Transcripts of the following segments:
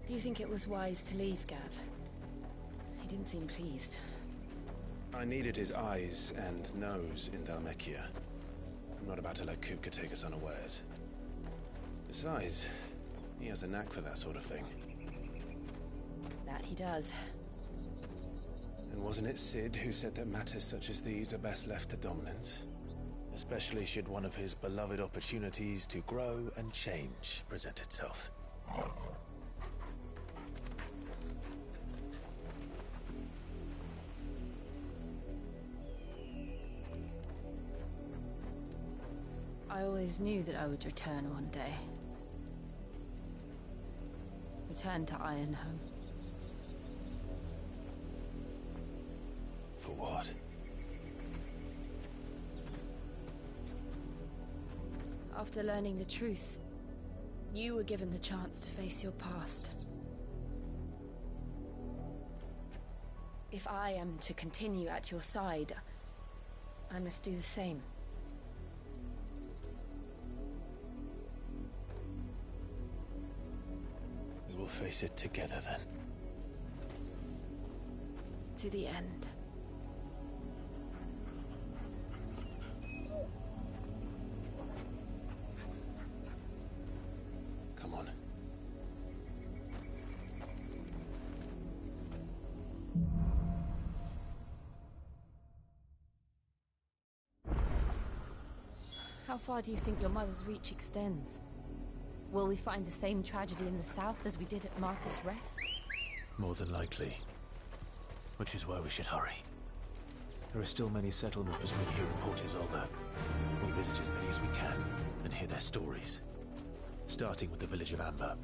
Do you think it was wise to leave, Gav? He didn't seem pleased. I needed his eyes and nose in Dhalmekia. I'm not about to let Kupka take us unawares. Besides, he has a knack for that sort of thing. That he does. And wasn't it Sid who said that matters such as these are best left to dominance? Especially should one of his beloved opportunities to grow and change present itself. I always knew that I would return one day. Return to Ironhome. For what? After learning the truth, you were given the chance to face your past. If I am to continue at your side, I must do the same. We will face it together then. To the end. Come on. How far do you think your mother's reach extends? Will we find the same tragedy in the south as we did at Martha's Rest? More than likely. Which is why we should hurry. There are still many settlements between here and Port Isolde. We visit as many as we can and hear their stories. Starting with the village of Amber.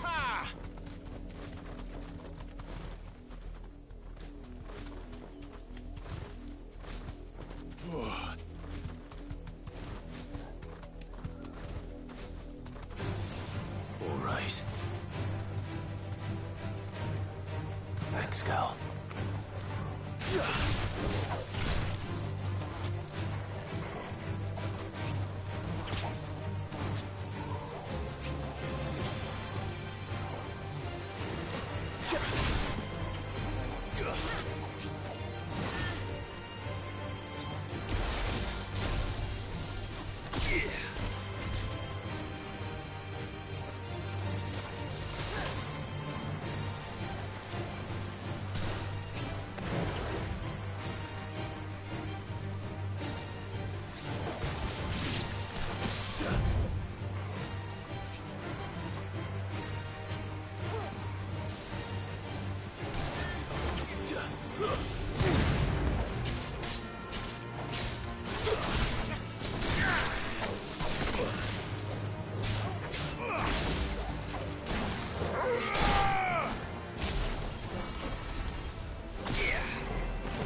Ha! All right. Thanks, Gal.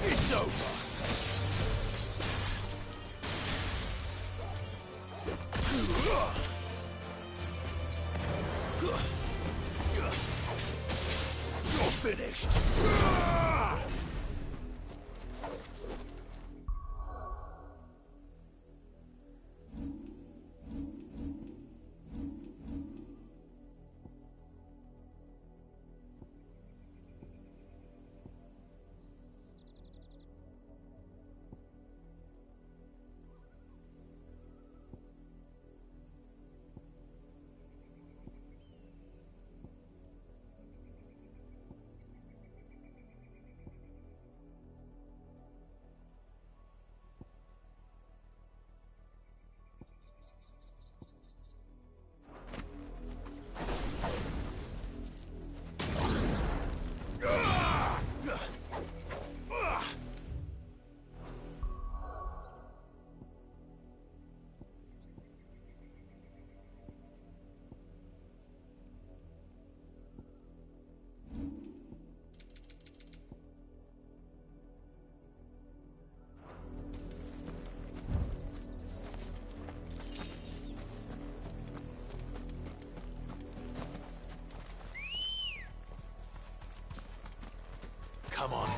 It's over. You're finished. Come on.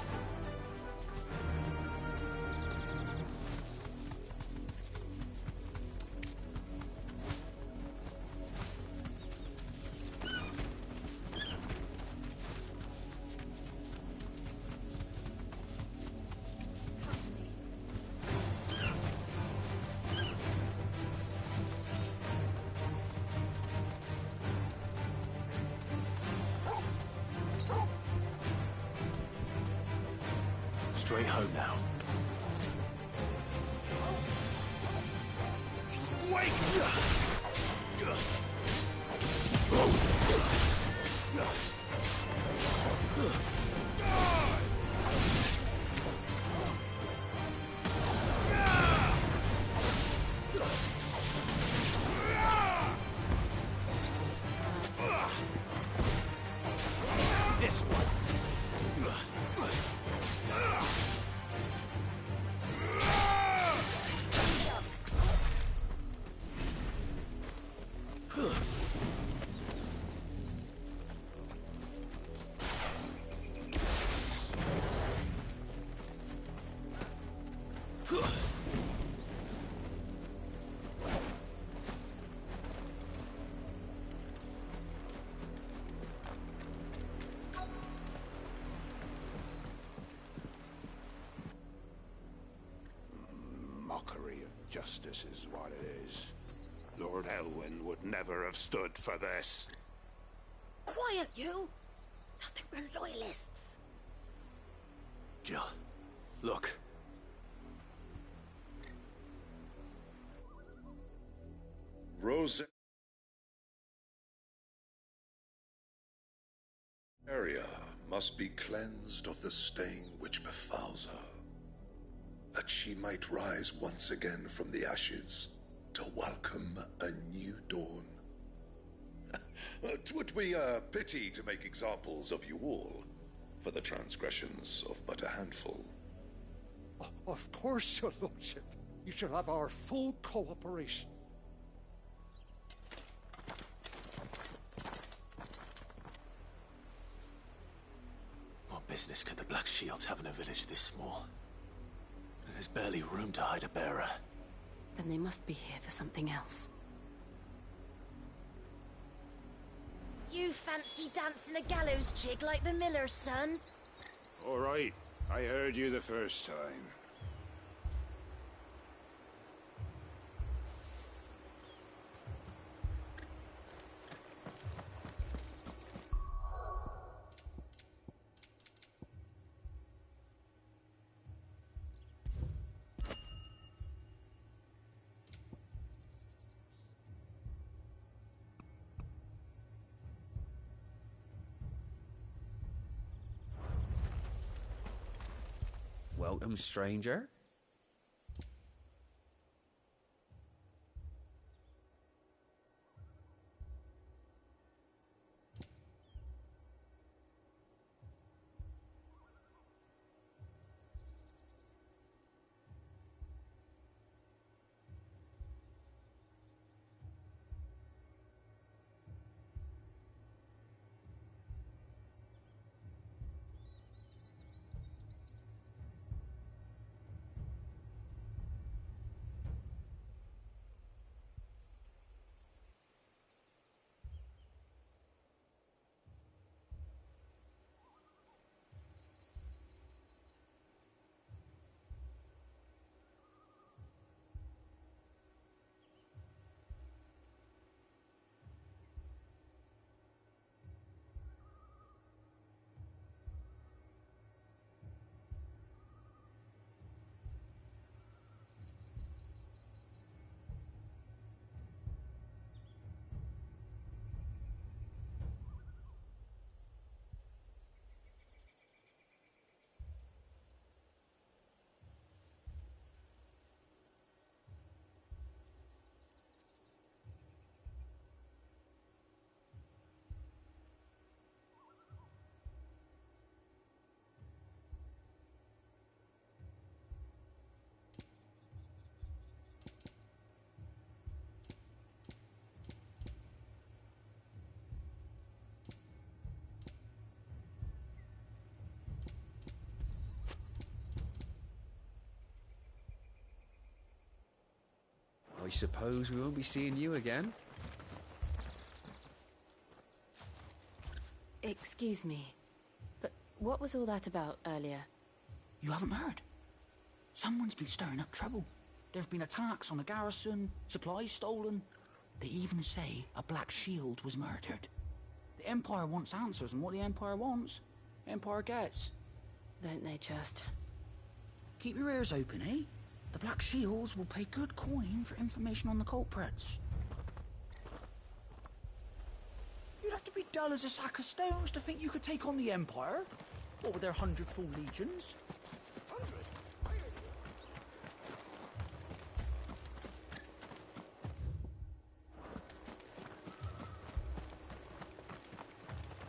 straight home now. Wait! This one. Mockery of justice is what it is. Lord Elwyn would never have stood for this. Quiet, you! They'll think we're loyalists. Jill, look. Rosaria must be cleansed of the stain which befouls her, that she might rise once again from the ashes to welcome a new dawn. 'Twould be a pity to make examples of you all for the transgressions of but a handful. Of course, your lordship. You shall have our full cooperation. What business could the Black Shields have in a village this small? There's barely room to hide a bearer. Then they must be here for something else. You fancy dancing a gallows jig like the miller's son? All right, I heard you the first time. Welcome, stranger. I suppose we won't be seeing you again. Excuse me, but what was all that about earlier? You haven't heard? Someone's been stirring up trouble. There have been attacks on the garrison, supplies stolen. They even say a Black Shield was murdered. The Empire wants answers, and what the Empire wants, Empire gets. Don't they just? Keep your ears open, eh? The Black Shields will pay good coin for information on the culprits. You'd have to be dull as a sack of stones to think you could take on the Empire. What with their 100 full legions? 100?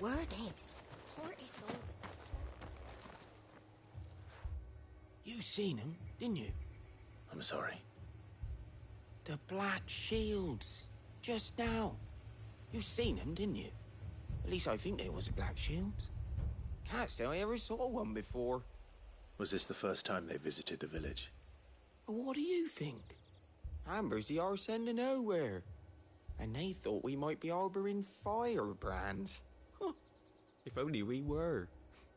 Word is, 40 soldiers. You seen him, didn't you? I'm sorry. The Black Shields. Just now. You seen them, didn't you? At least I think they was the Black Shields. Can't say I ever saw one before. Was this the first time they visited the village? What do you think? Amber's the arse end of nowhere. And they thought we might be harbouring firebrands. Huh. If only we were.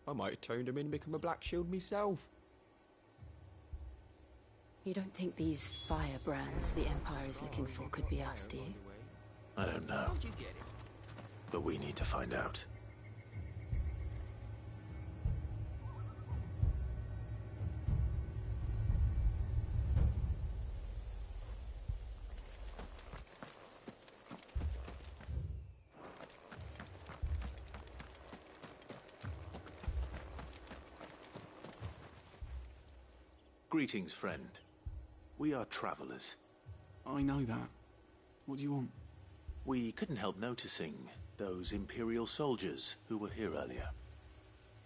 I might have turned them in and become a Black Shield myself. You don't think these firebrands the Empire is looking for could be us, do you? I don't know. How'd you get it? But we need to find out. Greetings, friend. We are travelers. I know that. What do you want? We couldn't help noticing those Imperial soldiers who were here earlier.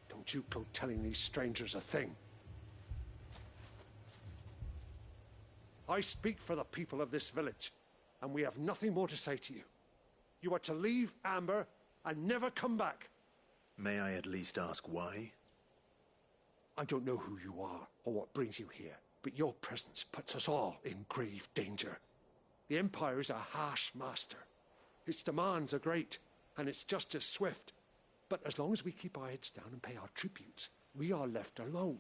Don't you go telling these strangers a thing. I speak for the people of this village, and we have nothing more to say to you. You are to leave Amber and never come back. May I at least ask why? I don't know who you are or what brings you here, but your presence puts us all in grave danger. The Empire is a harsh master. Its demands are great, and its justice swift. But as long as we keep our heads down and pay our tributes, we are left alone.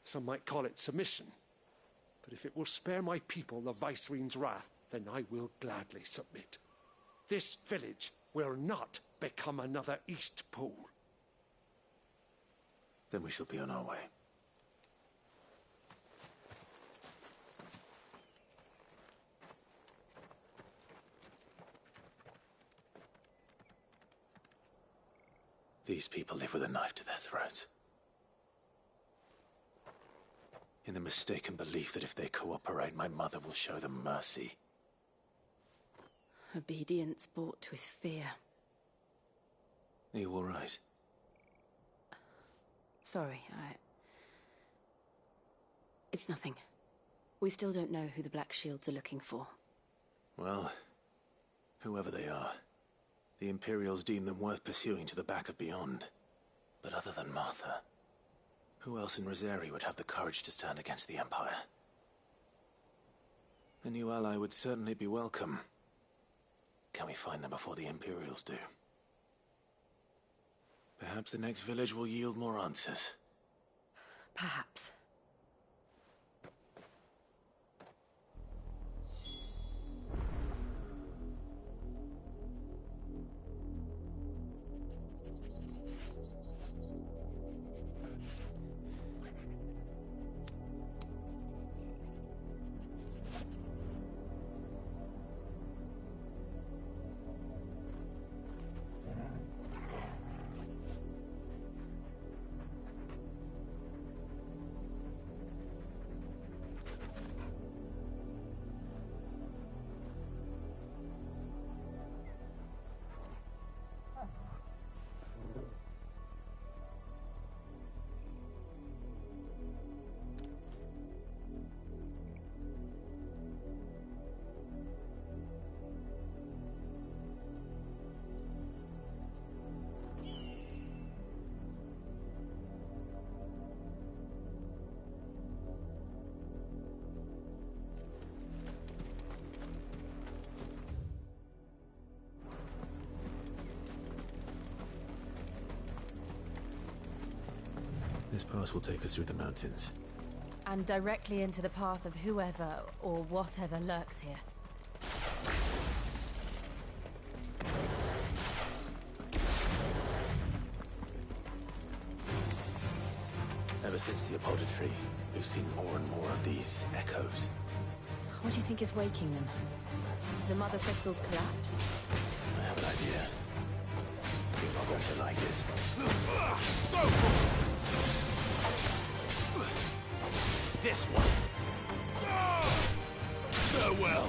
Some might call it submission. But if it will spare my people the Viceroy's wrath, then I will gladly submit. This village will not become another East Pool. Then we shall be on our way. These people live with a knife to their throats. In the mistaken belief that if they cooperate, my mother will show them mercy. Obedience bought with fear. Are you all right? Sorry, It's nothing. We still don't know who the Black Shields are looking for. Well, whoever they are, the Imperials deem them worth pursuing to the back of beyond. But other than Martha, who else in Rosari would have the courage to stand against the Empire? A new ally would certainly be welcome. Can we find them before the Imperials do? Perhaps the next village will yield more answers. Perhaps. This pass will take us through the mountains. And directly into the path of whoever or whatever lurks here. Ever since the apodatory, we've seen more and more of these echoes. What do you think is waking them? The mother crystal's collapse? I have an idea. You're not going to like it. This one. Farewell.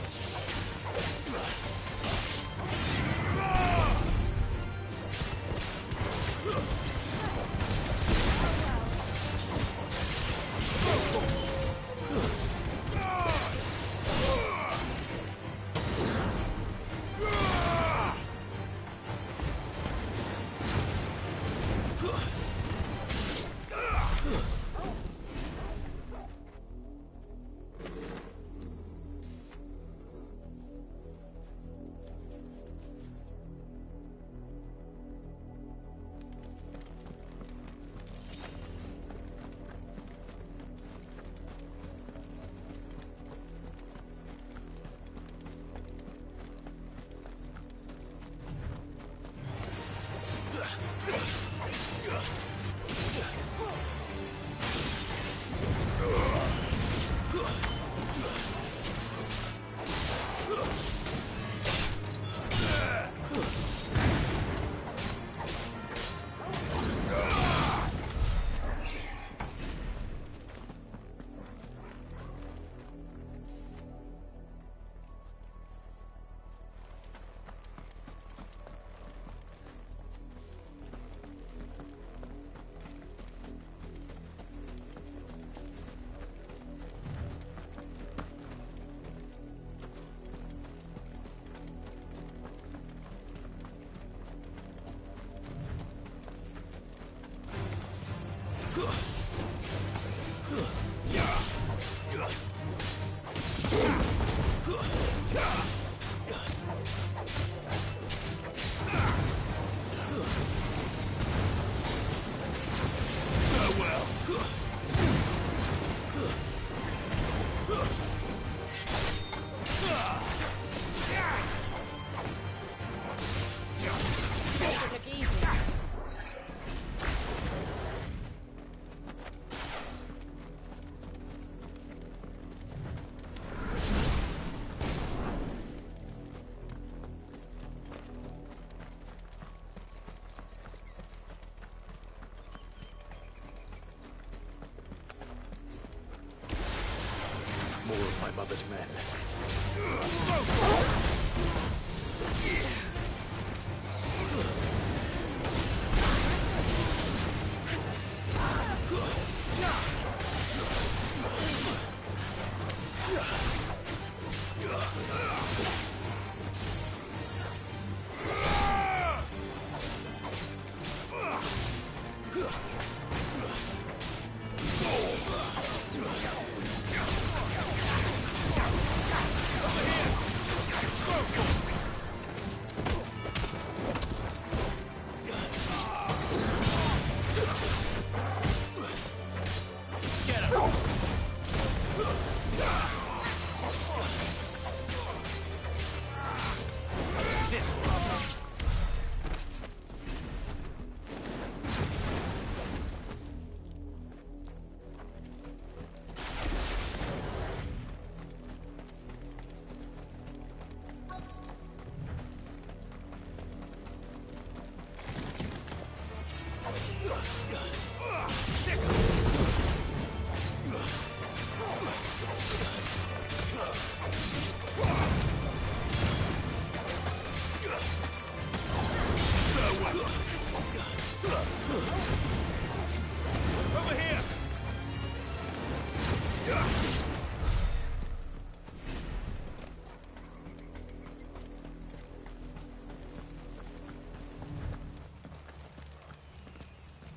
More of my mother's men.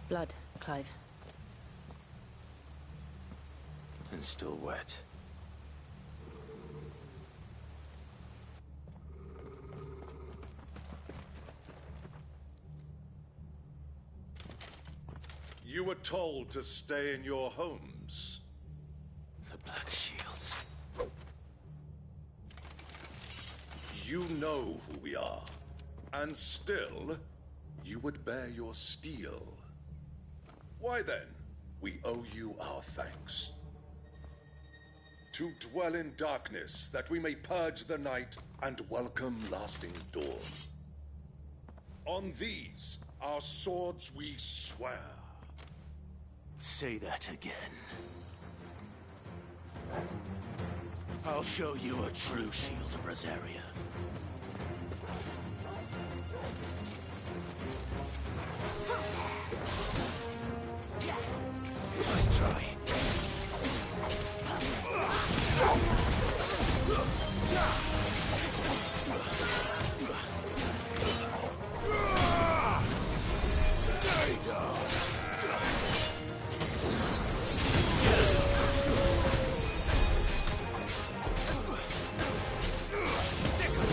Blood, Clive. And still wet. You were told to stay in your homes. The Black Shields. You know who we are. And still, you would bear your steel. Why then? we owe you our thanks. To dwell in darkness, that we may purge the night and welcome lasting dawn. On these, our swords we swear. Say that again. I'll show you a true shield of Rosaria. Nice try. Stick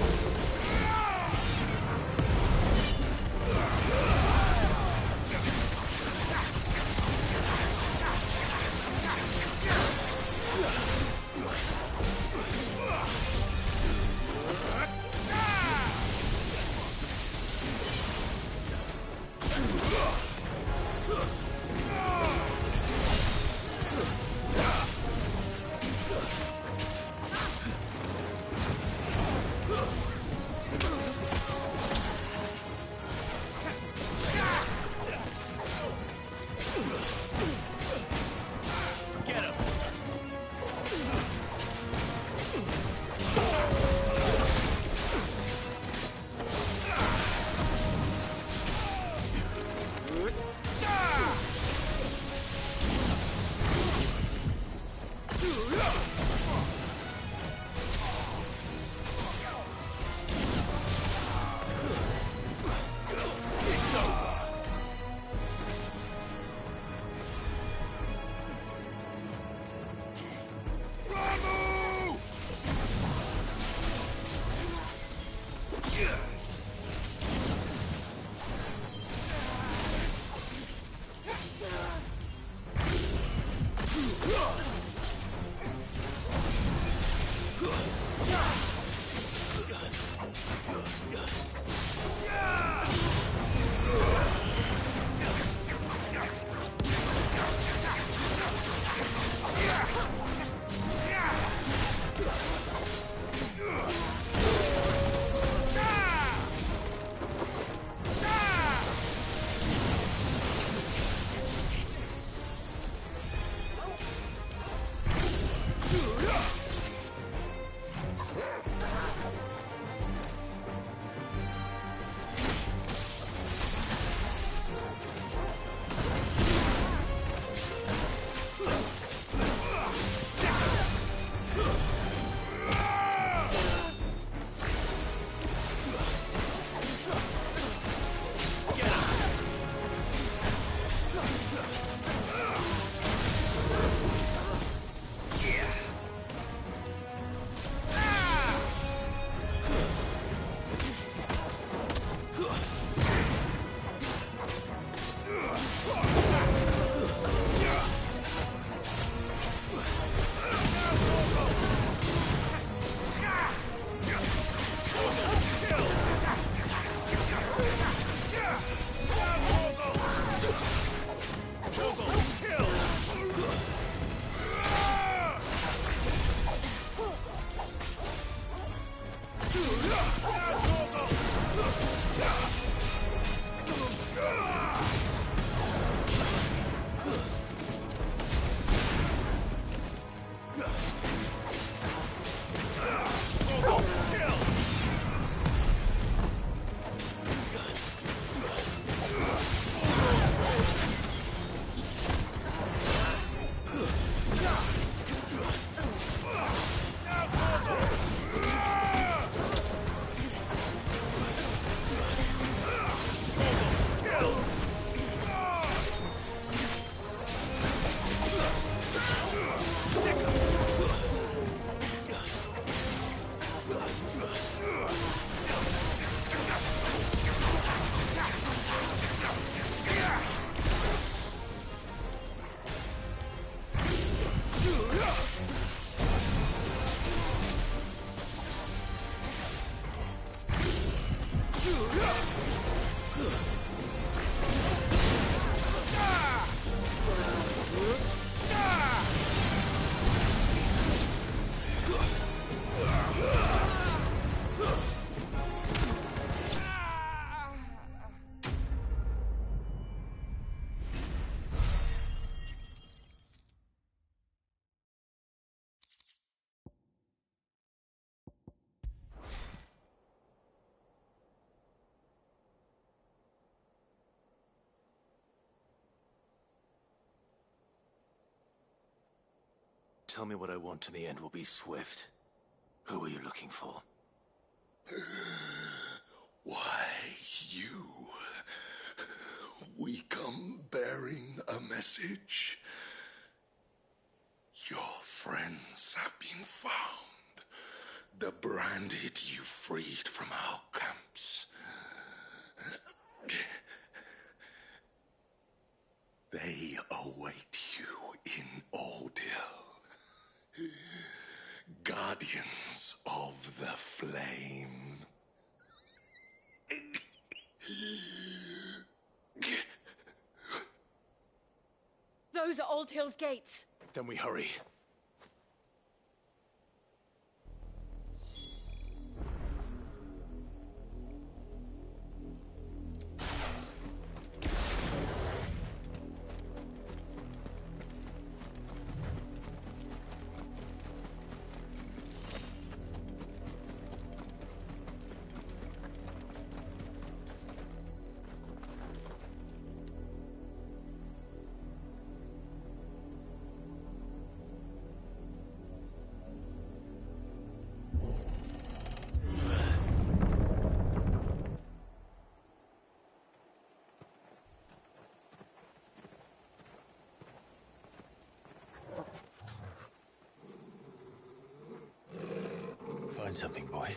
Tell me what I want and the end will be swift. Who are you looking for? Why, you. We come bearing a message. Your friends have been found. The branded you freed from our camps. They await you in Aldil. Guardians of the Flame. Those are Old Hill's gates. Then we hurry. Find something, boy.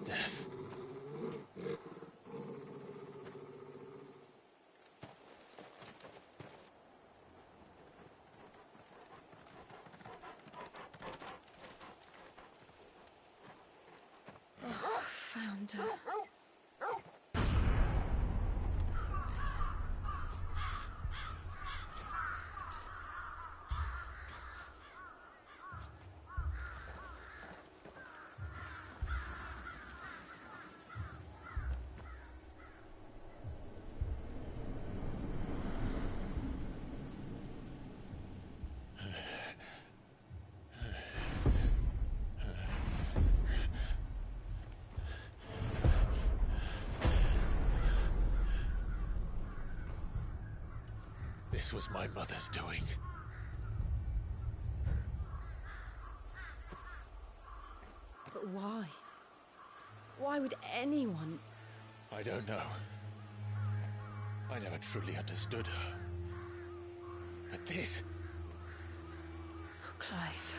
Death. Found her. This was my mother's doing. But why? Why would anyone... I don't know. I never truly understood her. But this... Oh, Clive.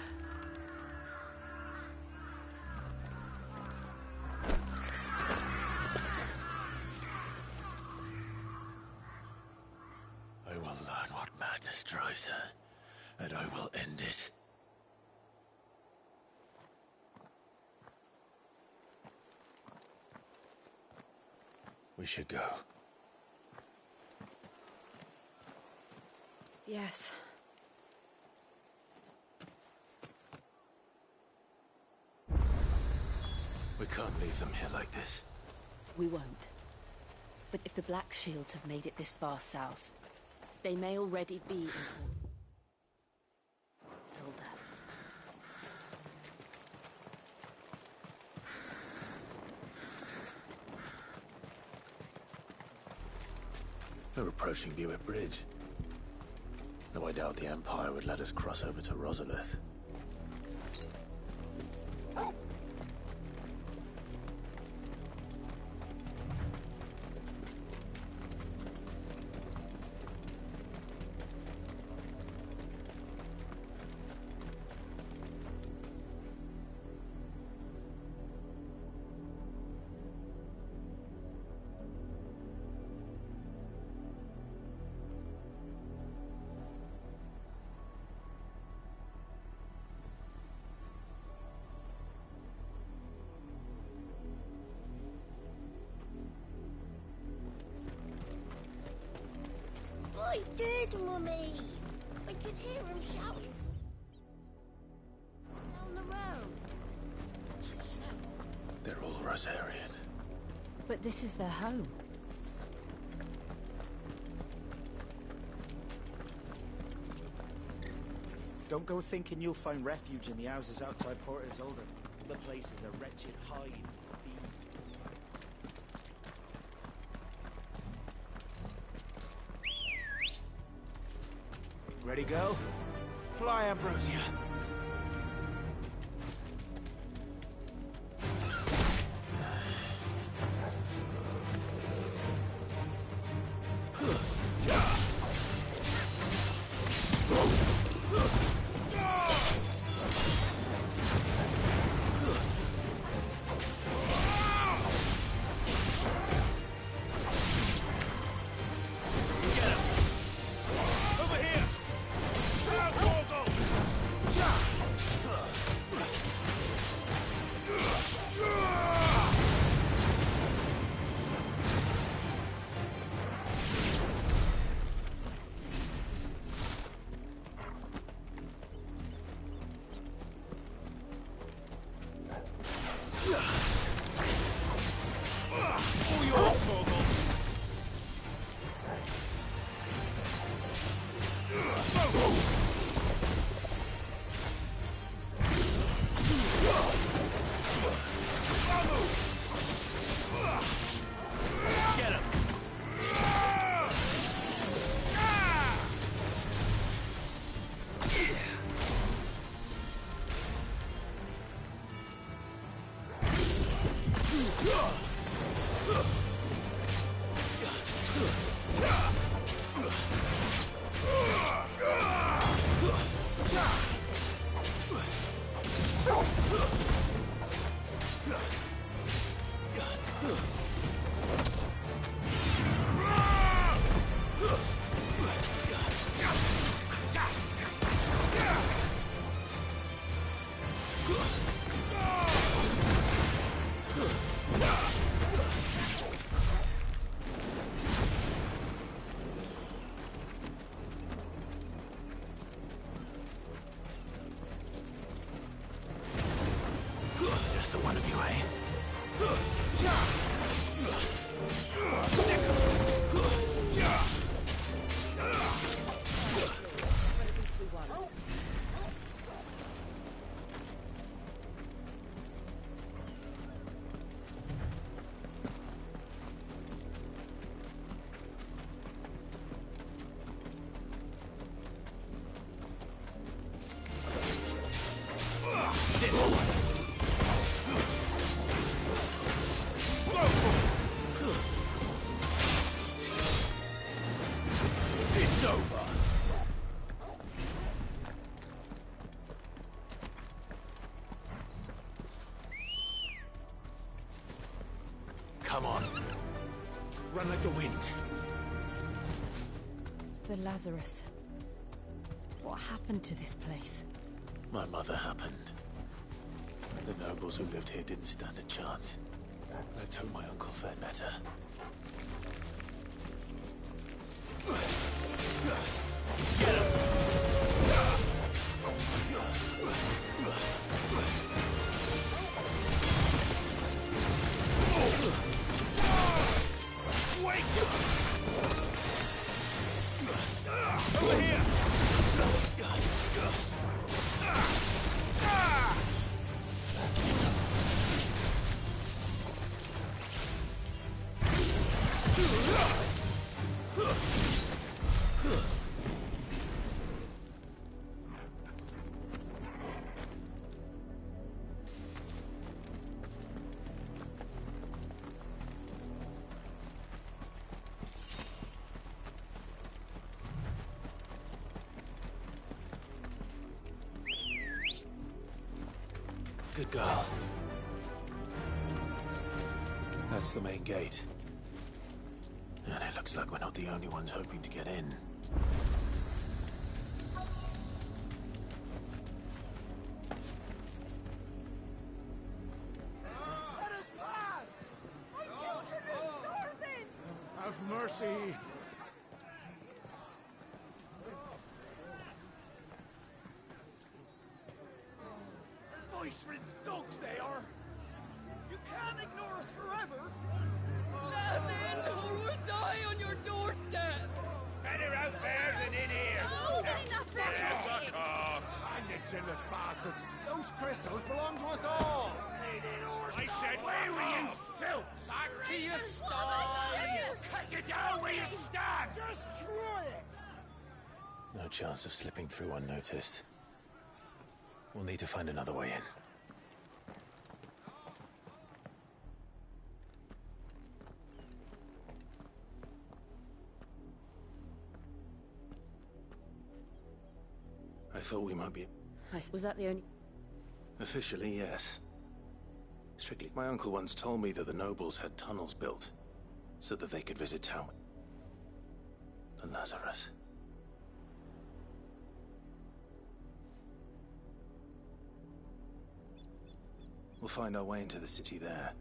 I will learn what madness drives her, and I will end it. We should go. Yes. We can't leave them here like this. We won't. But if the Black Shields have made it this far south, they may already be in Isolde. We're approaching Buick Bridge. Though I doubt the Empire would let us cross over to Rosalith. I did, Mummy. I could hear him shouting down the road. They're all Rosarian. But this is their home. Don't go thinking you'll find refuge in the houses outside Port Isolde. The place is a wretched hide for thieves. Ready, go? Fly, Ambrosia. Just the one of you, eh? But at least we won. This one. It's over. Come on. Run like the wind. The Lazarus. What happened to this place? My mother happened. The nobles who lived here didn't stand a chance. Let's hope my uncle fared better. Get him! Wake up! Over here! Good girl. That's the main gate. And it looks like we're not the only ones hoping to get in. Let us pass! My children are starving! Have mercy! Voice-ridden dogs they are! You can't ignore us forever! Let us in, or we'll die on your doorstep! Better out there than in here. Oh, get enough rhetoric! Hang it, chinless bastards! Those crystals belong to us all! I said, where were you, filth? Back to your stall. Cut you down where you stand. Destroy it! No chance of slipping through unnoticed. We'll need to find another way in. I thought we might be... Was that the only... Officially, yes. Strictly, my uncle once told me that the nobles had tunnels built so that they could visit town. The Lazarus. We'll find our way into the city there.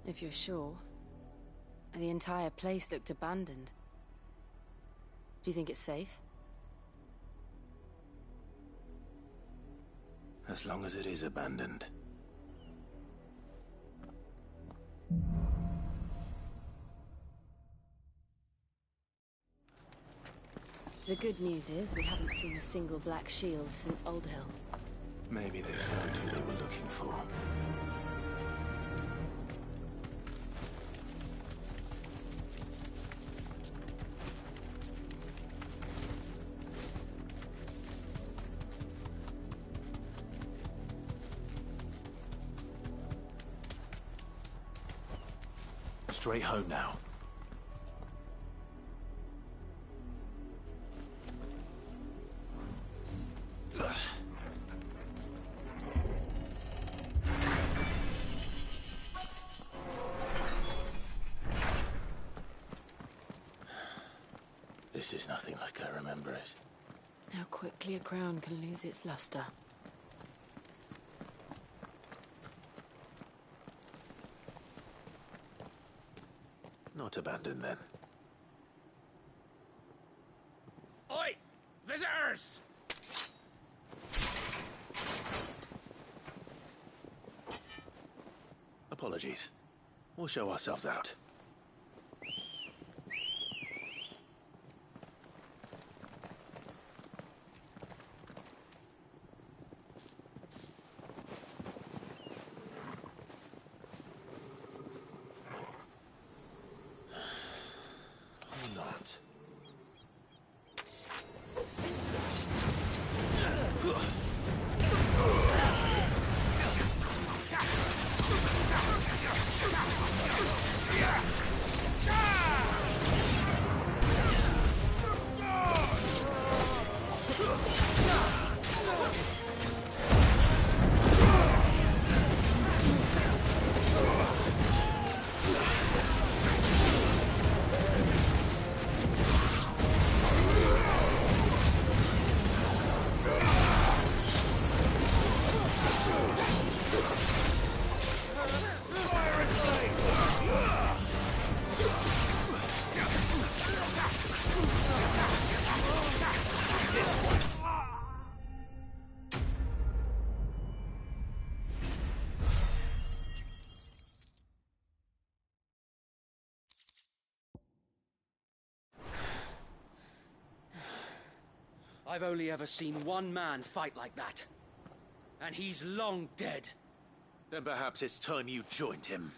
If you're sure. The entire place looked abandoned. Do you think it's safe? As long as it is abandoned. The good news is we haven't seen a single black shield since Old Hill. Maybe they found who they were looking for. Straight home now. This is nothing like I remember it. How quickly a crown can lose its luster. Not abandoned, then. Oi! Visitors! Apologies. We'll show ourselves out. Not. I've only ever seen one man fight like that. And he's long dead. Then perhaps it's time you joined him.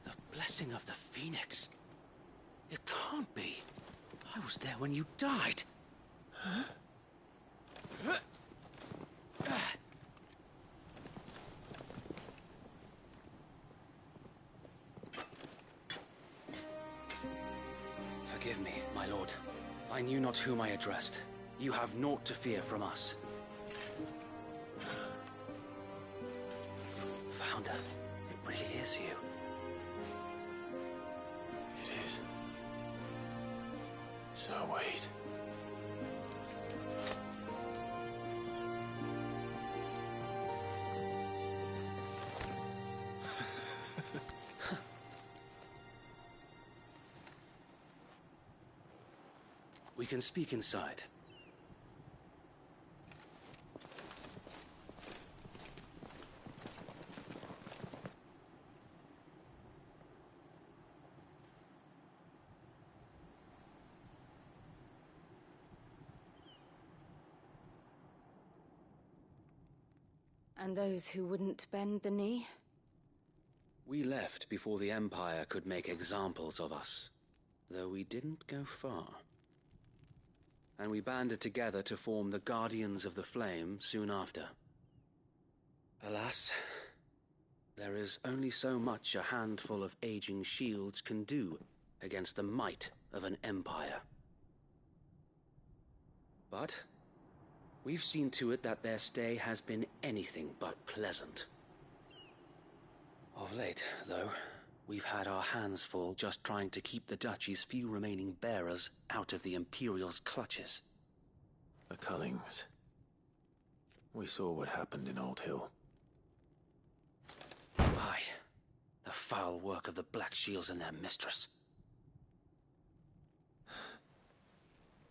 The blessing of the Phoenix. It can't be. I was there when you died. Huh? Forgive me, my lord. I knew not whom I addressed. You have naught to fear from us. Founder, it really is you. It is. So wait. We can speak inside. And those who wouldn't bend the knee? We left before the Empire could make examples of us, though we didn't go far. And we banded together to form the Guardians of the Flame soon after. Alas, there is only so much a handful of aging shields can do against the might of an empire. But we've seen to it that their stay has been anything but pleasant. Of late, though, we've had our hands full just trying to keep the Duchy's few remaining bearers out of the Imperial's clutches. The Cullings. We saw what happened in Old Hill. Aye, the foul work of the Black Shields and their mistress.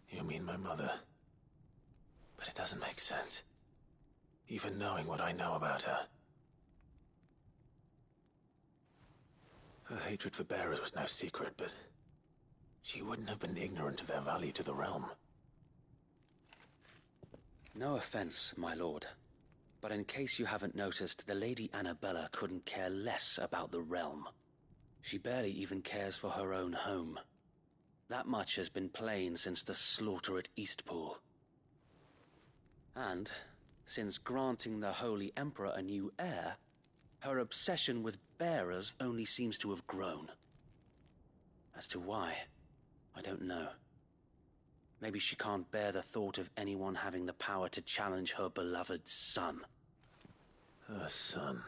You mean my mother? But it doesn't make sense. Even knowing what I know about her. Her hatred for bearers was no secret, but she wouldn't have been ignorant of their value to the realm. No offense, my lord, but in case you haven't noticed, the Lady Annabella couldn't care less about the realm. She barely even cares for her own home. That much has been plain since the slaughter at Eastpool. And, since granting the Holy Emperor a new heir, her obsession with bearers only seems to have grown. As to why, I don't know. Maybe she can't bear the thought of anyone having the power to challenge her beloved son. Her son.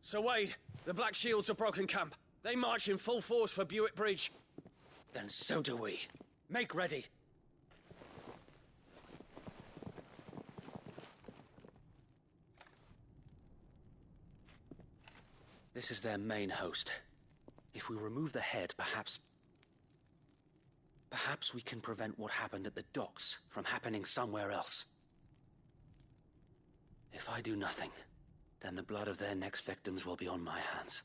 Sir Wade, the Black Shields have broken camp. They march in full force for Buick Bridge. Then so do we. Make ready. This is their main host. If we remove the head, perhaps we can prevent what happened at the docks from happening somewhere else. If I do nothing, then the blood of their next victims will be on my hands.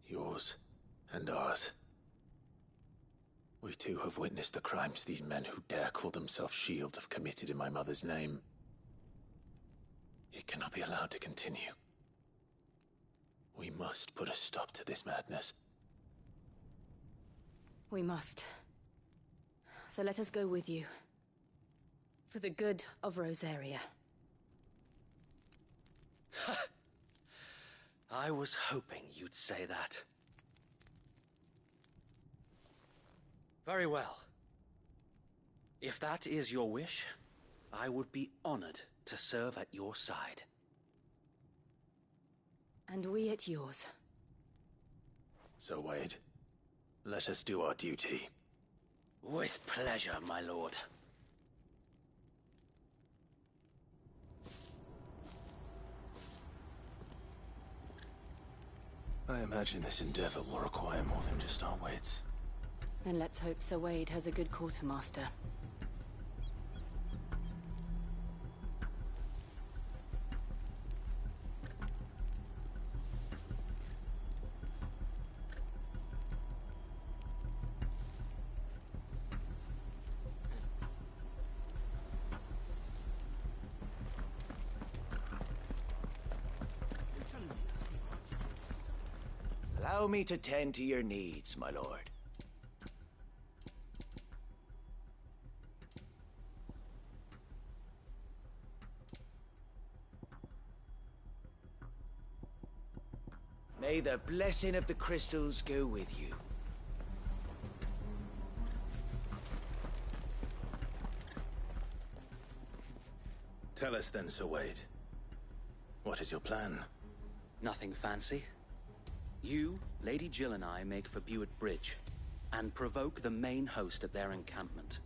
Yours and ours. We too have witnessed the crimes these men who dare call themselves shields have committed in my mother's name. It cannot be allowed to continue. We must put a stop to this madness. We must. So let us go with you. For the good of Rosaria. I was hoping you'd say that. Very well. If that is your wish, I would be honored to serve at your side. And we at yours. So, Wade, let us do our duty. With pleasure, my lord. I imagine this endeavor will require more than just our wits. Then let's hope Sir Wade has a good quartermaster. Allow me to tend to your needs, my lord. May the blessing of the crystals go with you. Tell us then, Sir Wade. What is your plan? Nothing fancy. You, Lady Jill and I make for Buick Bridge, and provoke the main host at their encampment.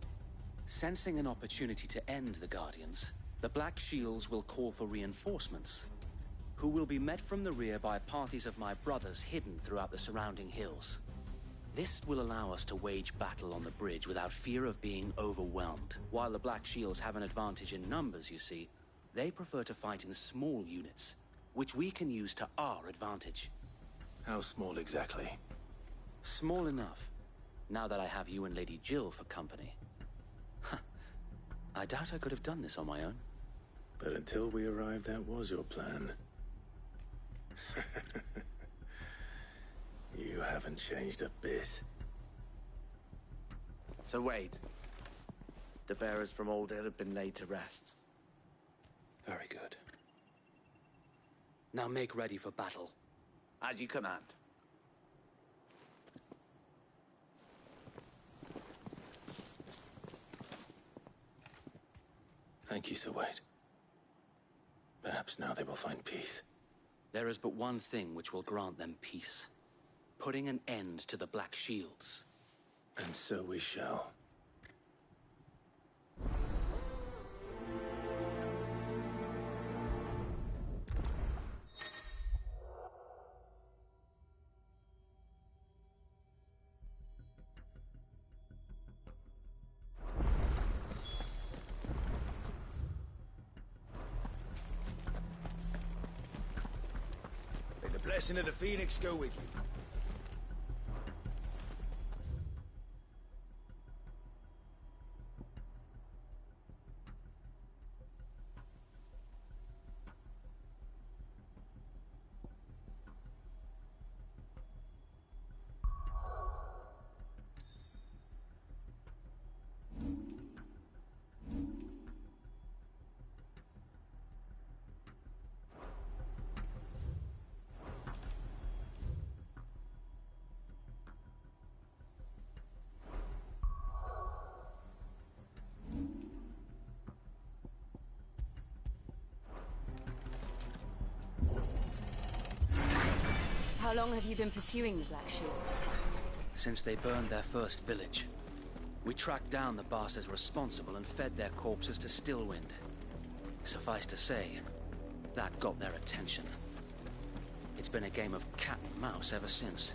Sensing an opportunity to end the Guardians, the Black Shields will call for reinforcements, who will be met from the rear by parties of my brothers hidden throughout the surrounding hills. This will allow us to wage battle on the bridge without fear of being overwhelmed. While the Black Shields have an advantage in numbers, you see, they prefer to fight in small units, which we can use to our advantage. How small exactly? Small enough, now that I have you and Lady Jill for company. I doubt I could have done this on my own. But until we arrived, that was your plan. You haven't changed a bit. So Wade, the bearers from Old Hill have been laid to rest. Very good. Now make ready for battle. As you command. Thank you, Sir Wade. Perhaps now they will find peace. There is but one thing which will grant them peace. Putting an end to the Black Shields. And so we shall. May the blessing of the Phoenix go with you. How long have you been pursuing the Black Shields? Since they burned their first village. We tracked down the bastards responsible and fed their corpses to Stillwind. Suffice to say, that got their attention. It's been a game of cat and mouse ever since.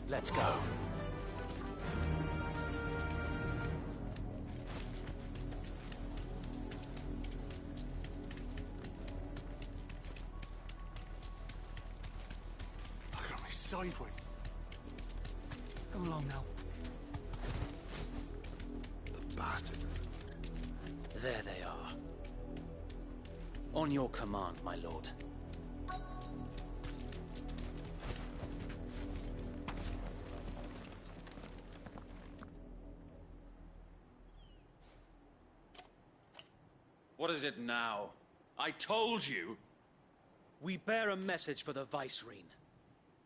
Let's go. Look at me sideways. Go along now. The bastard. There they are. On your command, my lord. What is it now? I told you! We bear a message for the Vicereine.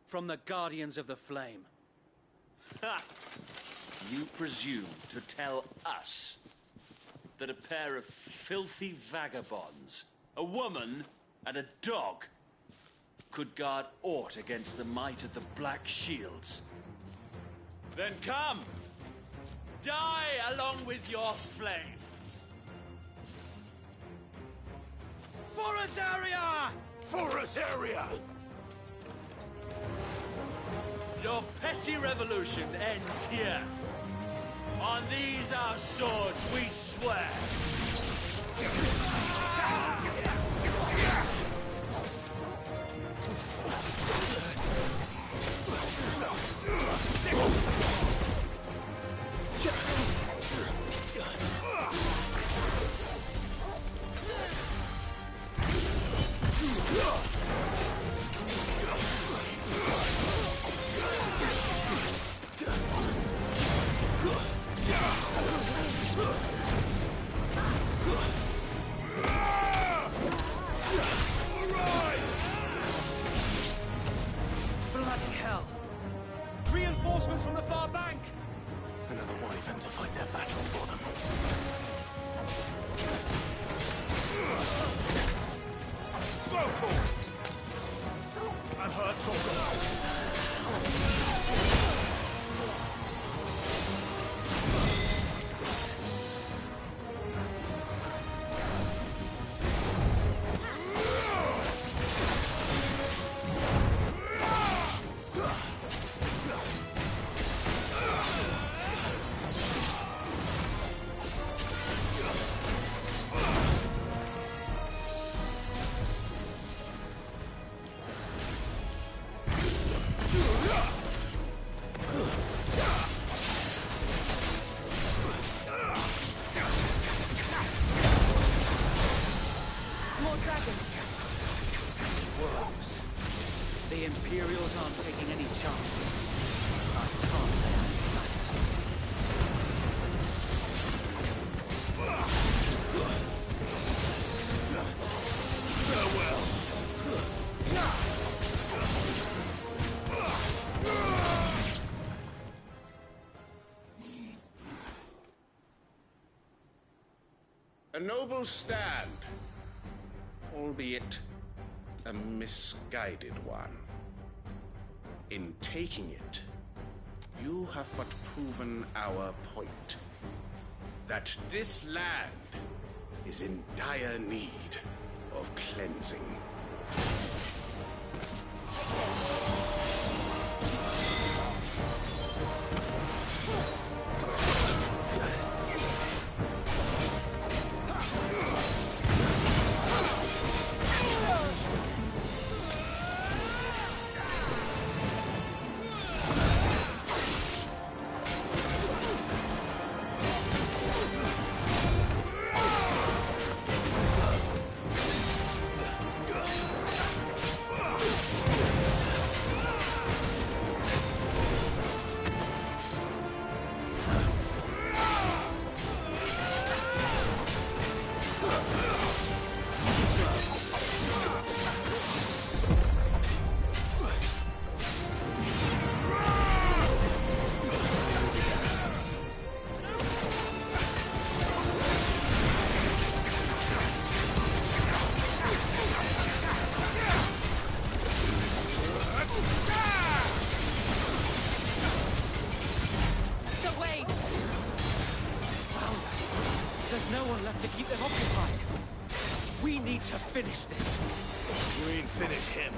From the Guardians of the Flame. Ha! You presume to tell us that a pair of filthy vagabonds, a woman and a dog, could guard aught against the might of the Black Shields? Then come! Die along with your flame! For Azaria! For Azaria! Your petty revolution ends here. On these our swords we swear. Bloody hell! Reinforcements from the far bank! Another wyvern to fight their battle for them. I've heard talk More dragons. Worms. The Imperials aren't taking any chances. I can't say I'm flattered. A noble stand, albeit a misguided one. In taking it, you have but proven our point. That this land is in dire need of cleansing. To keep them occupied. We need to finish this. We finish him.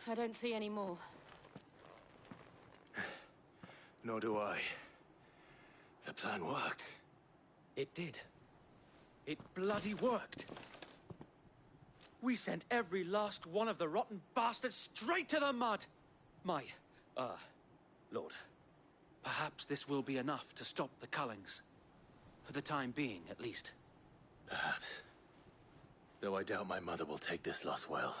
I don't see any more. Nor do I. The plan worked. It did. It bloody worked. We sent every last one of the rotten bastards straight to the mud! My, Lord, perhaps this will be enough to stop the Cullings. For the time being, at least. Perhaps. Though I doubt my mother will take this loss well.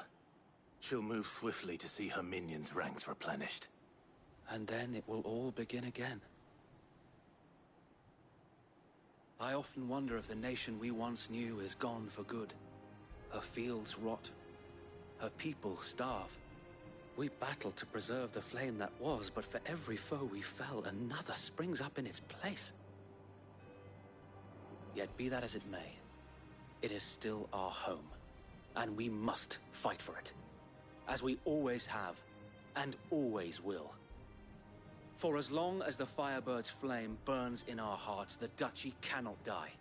She'll move swiftly to see her minions' ranks replenished. And then it will all begin again. I often wonder if the nation we once knew is gone for good. Her fields rot. Her people starve. We battled to preserve the flame that was, but for every foe we fell, another springs up in its place. Yet be that as it may, it is still our home, and we must fight for it. As we always have, and always will. For as long as the Firebird's flame burns in our hearts, the Duchy cannot die.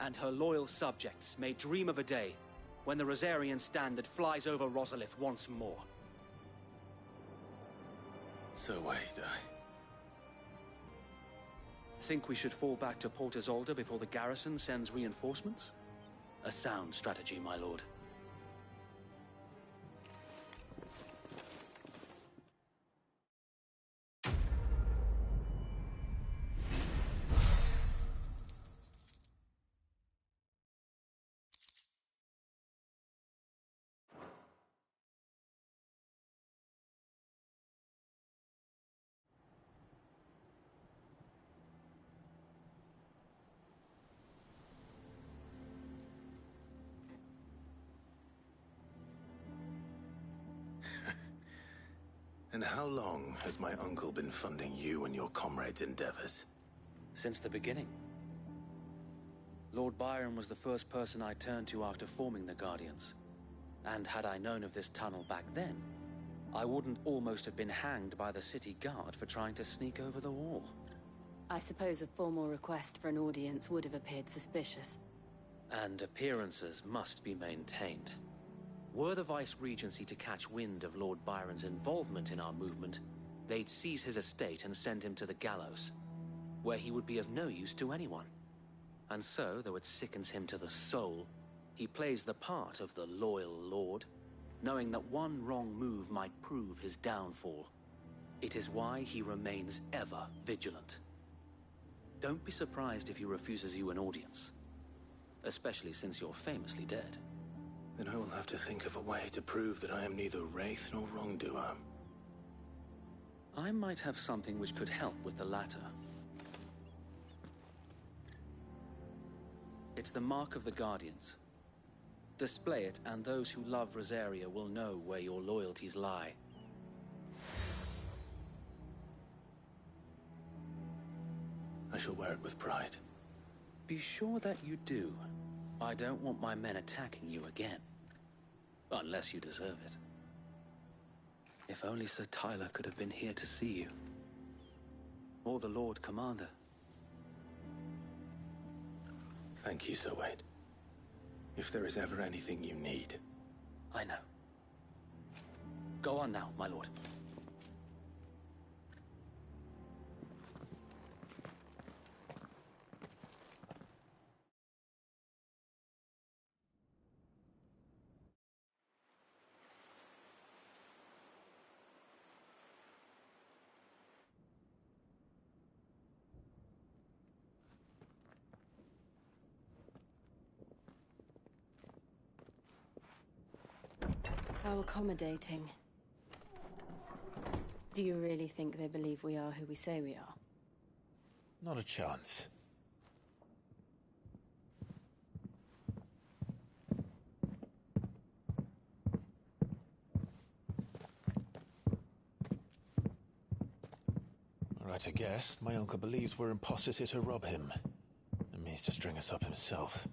And her loyal subjects may dream of a day when the Rosarian standard flies over Rosalith once more. So wait, Think we should fall back to Port Isolde before the garrison sends reinforcements? A sound strategy, my lord. And how long has my uncle been funding you and your comrades' endeavors? Since the beginning. Lord Byron was the first person I turned to after forming the Guardians. And had I known of this tunnel back then, I wouldn't almost have been hanged by the city guard for trying to sneak over the wall. I suppose a formal request for an audience would have appeared suspicious. And appearances must be maintained. Were the Vice-Regency to catch wind of Lord Byron's involvement in our movement, they'd seize his estate and send him to the gallows, where he would be of no use to anyone. And so, though it sickens him to the soul, he plays the part of the loyal lord, knowing that one wrong move might prove his downfall. It is why he remains ever vigilant. Don't be surprised if he refuses you an audience, especially since you're famously dead. Then I will have to think of a way to prove that I am neither wraith nor wrongdoer. I might have something which could help with the latter. It's the mark of the Guardians. Display it, and those who love Rosaria will know where your loyalties lie. I shall wear it with pride. Be sure that you do. I don't want my men attacking you again. Unless you deserve it. If only Sir Tyler could have been here to see you. Or the Lord Commander. Thank you, Sir Wade. If there is ever anything you need. I know. Go on now, my lord. How accommodating. Do you really think they believe we are who we say we are? Not a chance. Right, I guess. My uncle believes we're imposters here to rob him. And means to string us up himself.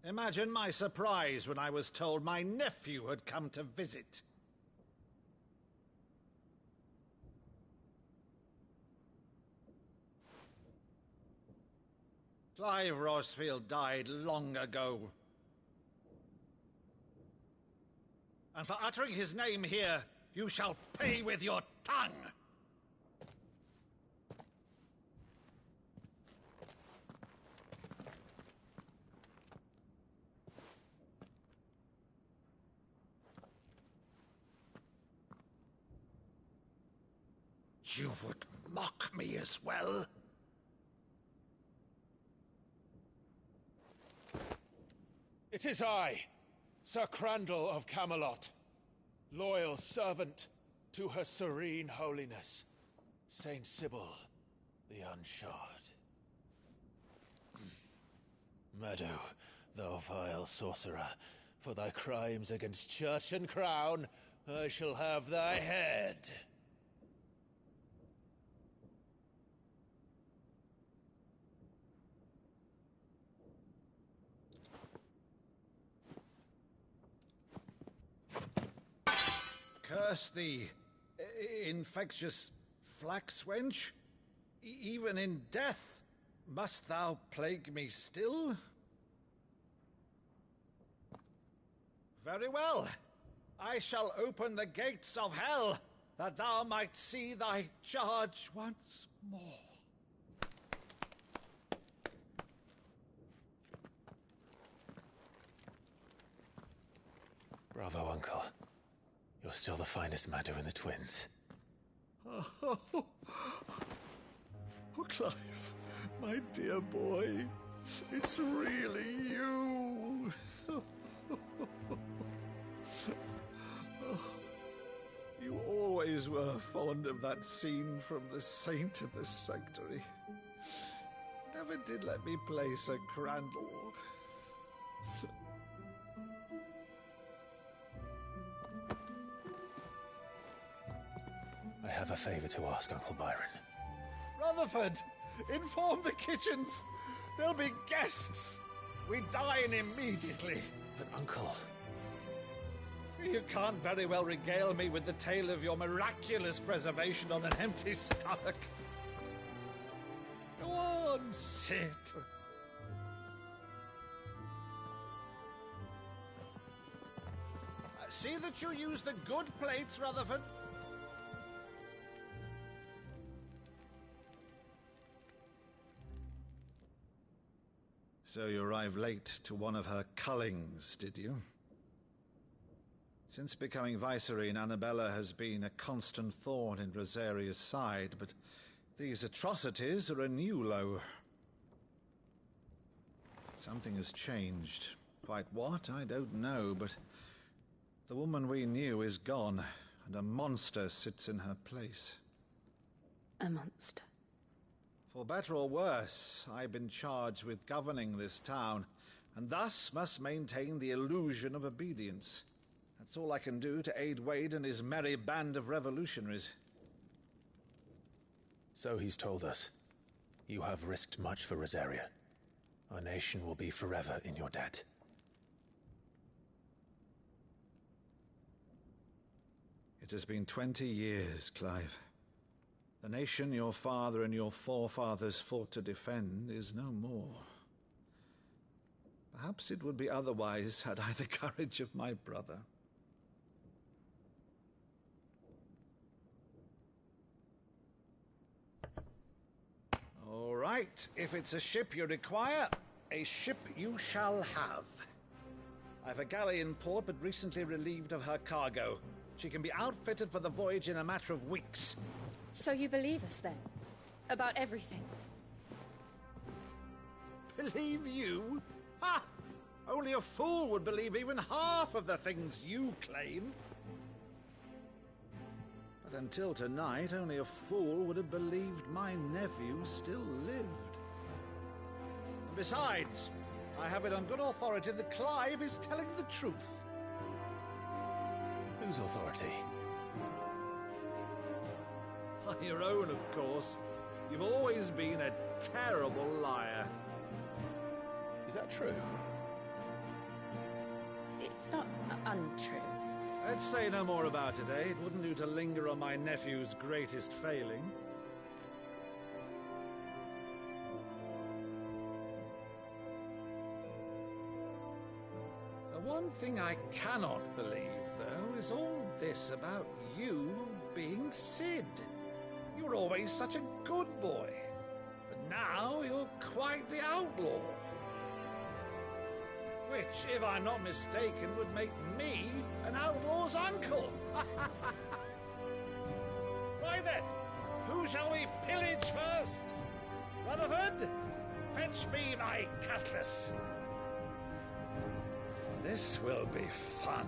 Imagine my surprise when I was told my nephew had come to visit. Clive Rosfield died long ago. And for uttering his name here, you shall pay with your tongue! You would mock me as well? It is I, Sir Crandall of Camelot, loyal servant to Her Serene Holiness, Saint Sybil the Unshod. Meadow, thou vile sorcerer, for thy crimes against church and crown, I shall have thy head. Curse thee, infectious flax wench. Even in death, must thou plague me still? Very well. I shall open the gates of hell, that thou might see thy charge once more. Bravo, Uncle. You're still the finest Meadow in the twins. Oh, Clive, my dear boy, it's really you. You always were fond of that scene from The Saint of the Sanctuary. Never did let me play Sir Crandall. I have a favor to ask, Uncle Byron. Rutherford, inform the kitchens. There'll be guests. We dine immediately. But, Uncle... You can't very well regale me with the tale of your miraculous preservation on an empty stomach. Go on, sit. See that you use the good plates, Rutherford. So you arrived late to one of her cullings, did you? Since becoming Vicereine, Annabella has been a constant thorn in Rosaria's side, but these atrocities are a new low. Something has changed. Quite what, I don't know, but the woman we knew is gone, and a monster sits in her place. A monster? For better or worse, I've been charged with governing this town, and thus must maintain the illusion of obedience. That's all I can do to aid Wade and his merry band of revolutionaries. So he's told us. You have risked much for Rosaria. Our nation will be forever in your debt. It has been 20 years, Clive. The nation your father and your forefathers fought to defend is no more. Perhaps it would be otherwise had I the courage of my brother. All right, if it's a ship you require, a ship you shall have. I've a galley in port, but recently relieved of her cargo. She can be outfitted for the voyage in a matter of weeks. So you believe us, then? About everything? Believe you? Ha! Only a fool would believe even half of the things you claim. But until tonight, only a fool would have believed my nephew still lived. And besides, I have it on good authority that Clive is telling the truth. Whose authority? Your own, of course. You've always been a terrible liar. Is that true? It's not untrue. Let's say no more about it, eh? It wouldn't do to linger on my nephew's greatest failing. one thing I cannot believe, though, is all this about you being Sid. You were always such a good boy, but now you're quite the outlaw. Which, if I'm not mistaken, would make me an outlaw's uncle. Right then, who shall we pillage first? Rutherford, fetch me my cutlass. This will be fun.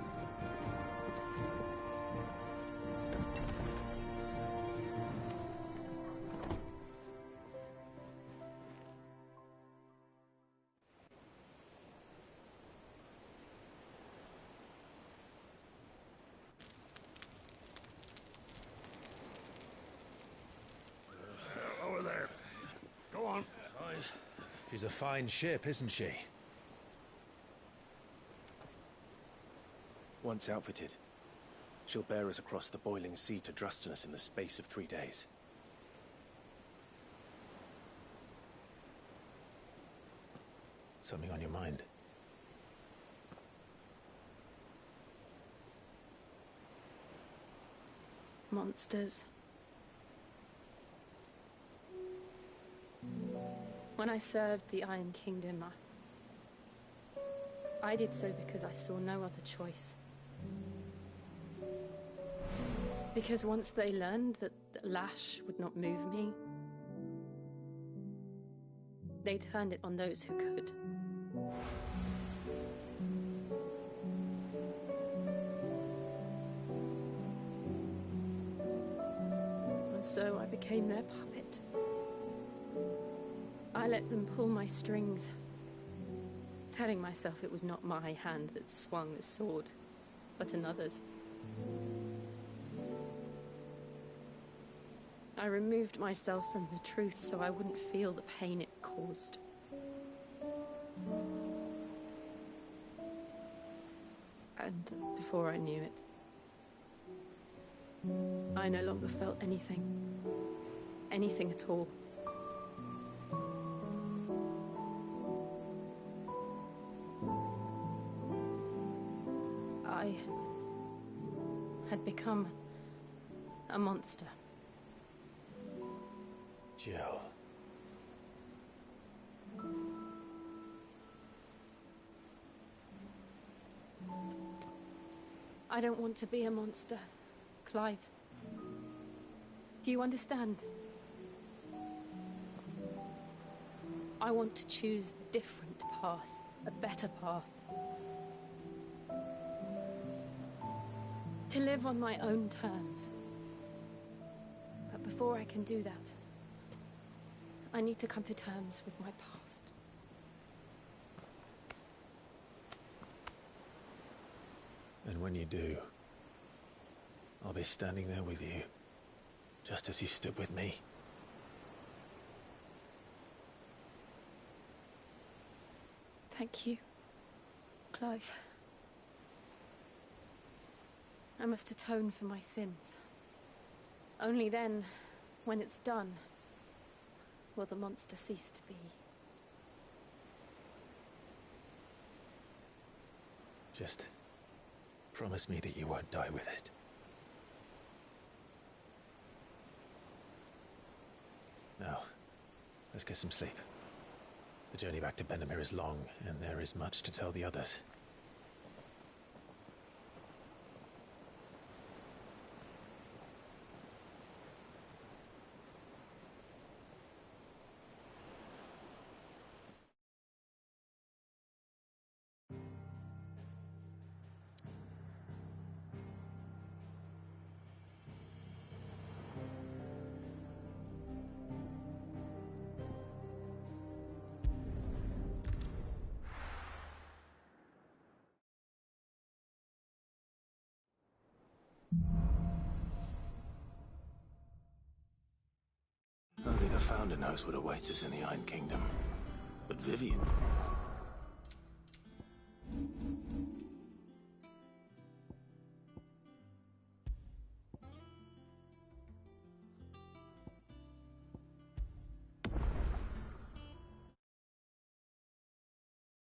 Over there. Go on. She's a fine ship, isn't she? Once outfitted, she'll bear us across the boiling sea to Drustinus in the space of 3 days. Something on your mind? Monsters. When I served the Iron Kingdom, I did so because I saw no other choice. Because once they learned that the lash would not move me, they turned it on those who could. And so I became their puppet. I let them pull my strings, telling myself it was not my hand that swung the sword, but another's. I removed myself from the truth so I wouldn't feel the pain it caused. And before I knew it, I no longer felt anything. Anything at all. I had become a monster. Jill. I don't want to be a monster, Clive. Do you understand? I want to choose a different path, a better path. To live on my own terms. But before I can do that, I need to come to terms with my past. And when you do, I'll be standing there with you, just as you stood with me. Thank you, Clive. I must atone for my sins. Only then, when it's done, will the monster cease to be. Just promise me that you won't die with it. Now, let's get some sleep. The journey back to Benamir is long, and there is much to tell the others. Only the Founder knows what awaits us in the Iron Kingdom. But Vivian,